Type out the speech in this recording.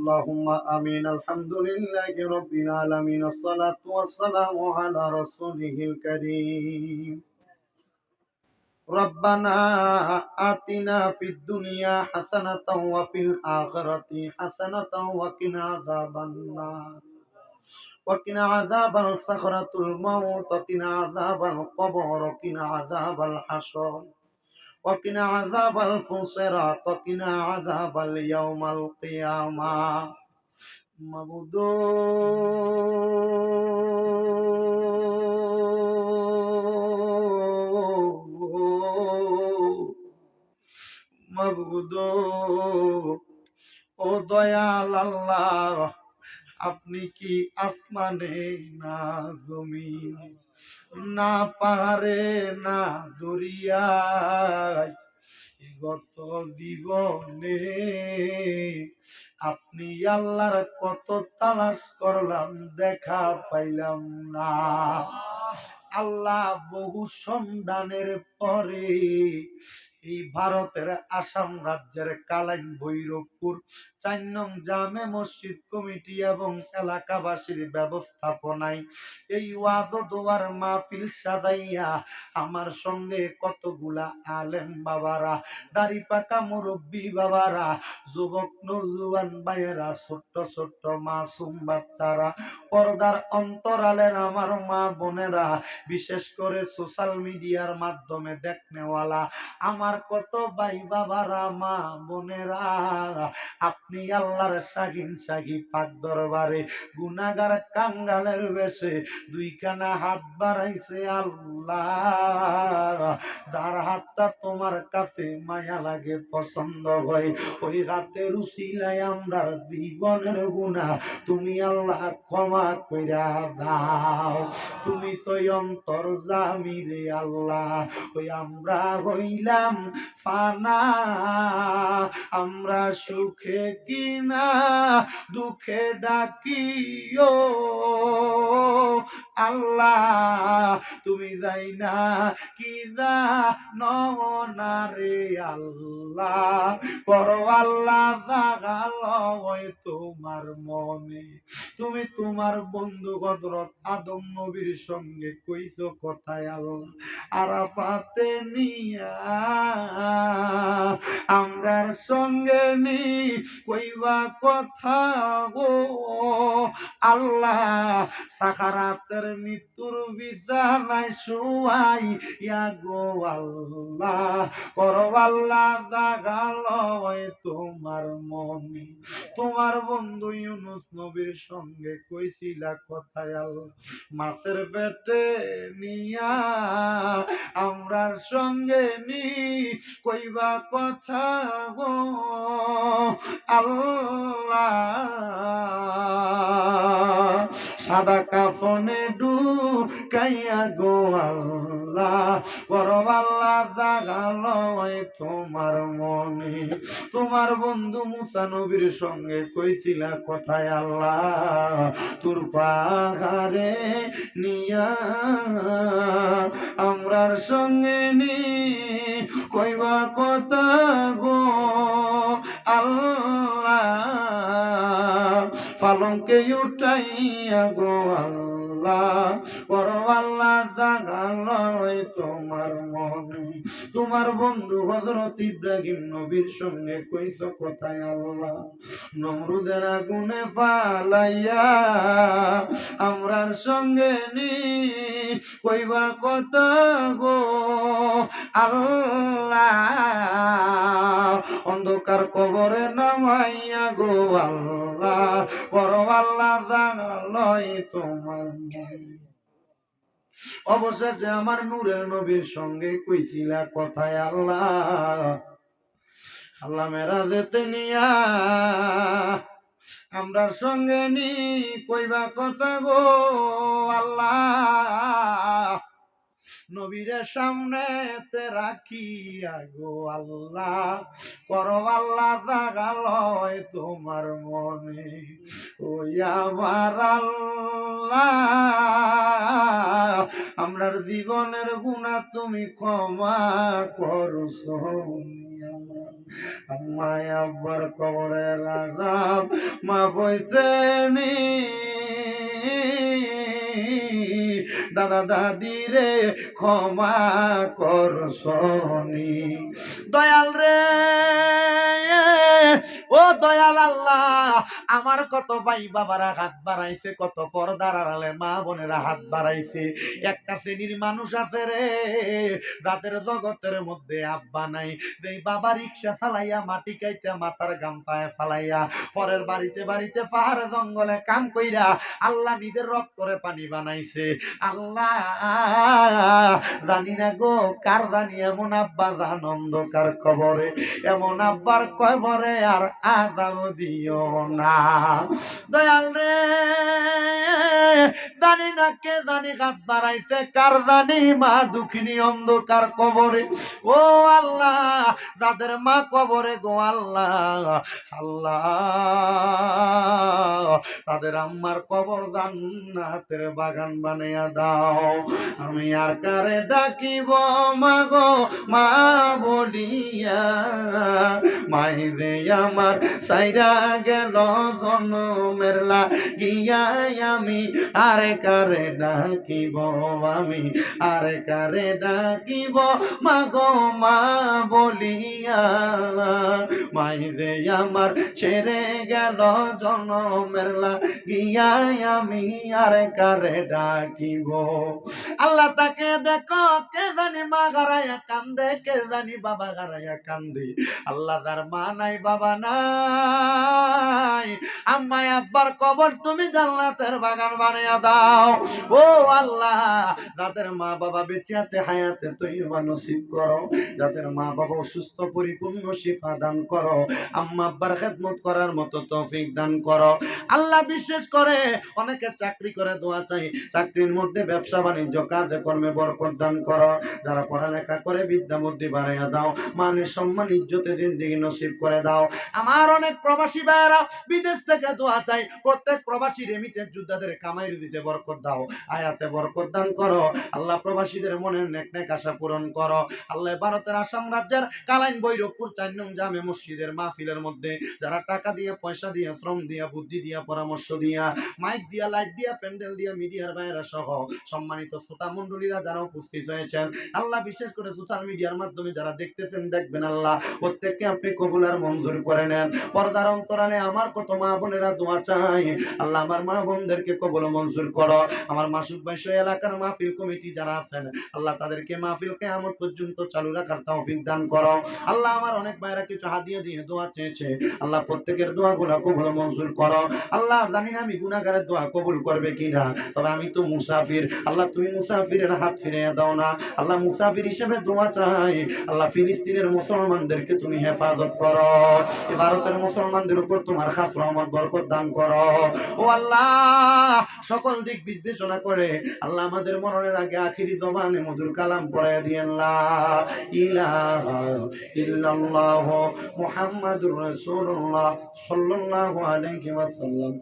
اللهم آمين. الحمد لله رب العالمين. الصلاة والسلام على رسوله الكريم. ربنا آتنا في الدنيا حسنة وفي الآخرة حسنة وقنا عذاب النار وقنا عذاب الصخرة الموت وقنا عذاب القبر وقنا عذاب الحشر وقنا عذاب الفصرات وقنا عذاب اليوم القيامة. মাবুদো মাবুদো ও দয়াল আল্লাহ, আপনি কি আসমানে না জমিনে, না পাহাড়ে না দরিয়ায়, গত জীবনে আপনি আল্লাহর কত তালাশ করলাম, দেখা পাইলাম না। আল্লাহ বহু সন্ধানের পরে এই ভারতের আসাম রাজ্যের কালাইন ভৈরবপুর ৪ নং জামে মসজিদ কমিটি এবং এলাকাবাসীর ব্যবস্থাপনায় এই ওয়াজ ও দোয়ার মাহফিল সাজাইয়া আমার সঙ্গে কতগুলা আলেম বাবারা, দাড়ি পাকা মুরব্বী বাবারা, যুবক নওজোয়ান ভাইয়েরা, ছোট্ট ছোট্ট মাসুম বাচ্চারা, পর্দার অন্তরালের আমার মা বোনেরা, বিশেষ করে সোশ্যাল মিডিয়ার মাধ্যমে দেখনেওয়ালা আমার কত ভাই বাবারা, মা বোনেরা, আপনি আল্লাহর শাহিন শাহী পাক দরবারে গুনাহগার কাঙ্গালের বেশে দুইখানা হাত বাড়াইছে আল্লাহ। যার হাতটা তোমার কাছে মায়া লাগে, পছন্দ হয়, ওই হাতের উসিলায় আমরা জীবনের গুনাহ তুমি আল্লাহ ক্ষমা কইরা দাও। তুমি তো অন্তর্যামী রে আল্লাহ। ওই আমরা হইলাম ফানা, আমরা সুখে কিনা দুঃখে ডাকিও আল্লাহ, তুমি যাই না কি না রে আল্লাহ, করো আল্লাহ জাগালয় তোমার মনে। তুমি তোমার বন্ধু হযরত আদম নবীর সঙ্গে কইছো কথায় আল্লাহ আরাফাতে নিয়া আমরার সঙ্গে নি কইবা কথা গো আল্লাহ, সাকারাতের মৃত্যুর বিছানায় শুয়াই ইয়া গো আল্লাহ, করো আল্লাহ জাগালয় তোমার মনে। তোমার বন্ধু ইউনুস নবীর সঙ্গে কইছিলা কথায় আল্লাহ মাছের পেটে নিয়া আমরার সঙ্গে নি কইবা কথা গো আল্লাহ, সাদা কাফনে ঢুকাইয়া গো আল্লাহ, করো আল্লাহ জাগালয় তোমার মনে। তোমার বন্ধু মুসা নবীর সঙ্গে কইছিলা কথায় আল্লাহ তোর পাহাড়ে নিয়া আমরার সঙ্গে নি কইবা কথা গো আল্লাহ, পালঙ্কে উঠাইয়া গো আল্লাহ, করো আল্লাহ জাগালয় তোমার মনে। তোমার বন্ধু হযরত ইব্রাহিম নবীর সঙ্গে কইছো কথায় আল্লাহ নমরুদের আগুনে ফালাইয়া আমরার সঙ্গে নি কইবা কথা গো আল্লাহ, অন্ধকার কবরে নামাইয়া গো আল্লাহ, করো আল্লাহ জাগালয় তোমার মনে। অবশেষে আমার নূরের নবীর সঙ্গে কইছিলা কথায় আল্লাহ আল্লাহ মেরাজেতে নিয়া আমরার সঙ্গে নি কইবা কথা গো আল্লাহ, নবীরের সামনে তে রাখিয়া গো আল্লাহ, করো আল্লাহ জাগালয় তোমার মনে। ওই আমার আল্লাহ, আমরার জীবনের গুনাহ তুমি ক্ষমা করছো। আম্মায় আব্বার কবরের আযাব মাফ হইছে নি, দাদা দাদি রে ক্ষমা করছনি। দয়াল রে, ও দয়াল আল্লাহ, আমার কত ভাই বাবারা হাত বাড়াইছে, কত পর্দার আড়ালে মা বোনেরা হাত বাড়াইছে। একটা শ্রেণীর মানুষ আছে রে, যাদের জগতের মধ্যে আব্বা নাই, যে বাবা রিক্সা চালাইয়া মাটি কাইটা মাথার গাম পায়ে ফালাইয়া পরের বাড়িতে বাড়িতে পাহাড়ে জঙ্গলে কাম কইরা আল্লাহ নিজের রক্তরে পানি বানাইছে। আল্লাহ জানি না গো কার জানি এমন আব্বা জান অন্ধকার কবরে, এমন আব্বার কবরে আর আযাব দিও না। দয়াল রে, জানি না কে জানি হাত বাড়াইছে, কার জানি মা দুঃখিনী অন্ধকার কবরে। ও আল্লাহ, যাদের মা কবরে গো আল্লাহ, আল্লাহ তাদের আম্মার কবর জান্নাতের বাগান বানাইয়া দাও। আমি আর কারে ডাকিব মা গো মা বলিয়া, মাইরে আমার সাইরা গেল জনমের লাগিয়া, আমি আরে কারে ডাকিব, আমি আরে কারে ডাকিব মা গো মা বলিয়া, মাইরে আমার ছেড়ে গেল জনমের লাগিয়া, আমি আরে কারে ডাকিব। আল্লাহ তাকে দেখো, কে জানি মা গারাইয়া কান্দে, কে জানি বাবা গারাইয়া কান্দে। আল্লাহ তার মা নাই বাবা নাই, আম্মাই আব্বার কবর তুমি জান্নাতের বাগান বানিয়ে দাও। ও আল্লাহ, যাদের মা বাবা বেঁচে আছে হায়াতে তৈবা নসিব করো, যাদের মা বাবা অসুস্থ পরিপূর্ণ শিফা দান করো, আম্মা আব্বার খেদমত করার মতো তৌফিক দান করো। আল্লাহ বিশেষ করে অনেকে চাকরি করে, দোয়া চাই চাকরির মধ্যে ব্যবসা বাণিজ্য কাজে কর্মে বরকত দান করো। যারা পড়ালেখা করে বিদ্যা বুদ্ধি বাড়াইয়া দাও, মানে সম্মান ইজ্জতে জিন্দেগি নসিব করে দাও। আমার অনেক প্রবাসী ভাইয়েরা বিদেশ থেকে দোয়া চাই, প্রত্যেক প্রবাসী রেমিটেন্স যোদ্ধাদের কামাই রুজিতে বরকত দাও, আয়াতে বরকত দান করো। আল্লাহ প্রবাসীদের মনের নেক নেক আশা পূরণ করো। আল্লাহ ভারতের আসাম রাজ্যের কালাইন ভৈরবপুর 4 নং জামে মসজিদের মাহফিলের মধ্যে যারা টাকা দিয়ে, পয়সা দিয়ে, শ্রম দিয়া, বুদ্ধি দিয়া, পরামর্শ দিয়া, মাইক দিয়া, লাইট দিয়া, প্যান্ডেল দিয়া, মিডিয়ার বাইরে সহ সম্মানিত শ্রোতা মণ্ডলীরা যারা উপস্থিত হয়েছেন, আল্লাহ বিশেষ করে সোশ্যাল মিডিয়ার মাধ্যমে যারা দেখতেছেন দেখবেন, আল্লাহ প্রত্যেককে আপনি কবুল আর মঞ্জুর করে নেন। পর্দার অন্তরালে আমার কত মা বোনেরা দোয়া চাই, আল্লাহ আমার মা বোনদেরকে কবুল মঞ্জুর করো। আমার মাসুদ ভাই সহ এলাকার মাহফিল কমিটি যারা আছেন, আল্লাহ তাদেরকে মাহফিল কিয়ামত পর্যন্ত চালু রাখার তৌফিক দান করো। আল্লাহ আমার অনেক ভাইরা কিছু হাদিয়া দিয়ে দোয়া চেয়েছে, আল্লাহ প্রত্যেকের দোয়াগুলো কবুল মঞ্জুর করো। আল্লাহ জানি না আমি গুনাহগারের দোয়া কবুল করবে কিনা, তবে আমি তো মুসাফির, আল্লাহ তুমি মুসাফিরের হাত ফিরিয়ে দাও না। আল্লাহ মুসাফির হিসেবে দোয়া চাই, আল্লাহ ফিলিস্তিনের মুসলমানদেরকে তুমি হেফাজত করো, ভারতের মুসলমানদের উপর তোমার খাস রহমত বরকত দান করো। ও আল্লাহ, সকল দিক বিবেচনা করে আল্লাহ আমাদের মরণের আগে আখিরি জবানে মধুর কালাম পড়ায় দিয়েন, লা ইলাহা ইল্লাল্লাহ মুহাম্মাদুর রাসূলুল্লাহ সাল্লাল্লাহু আলাইহি ওয়াসাল্লাম।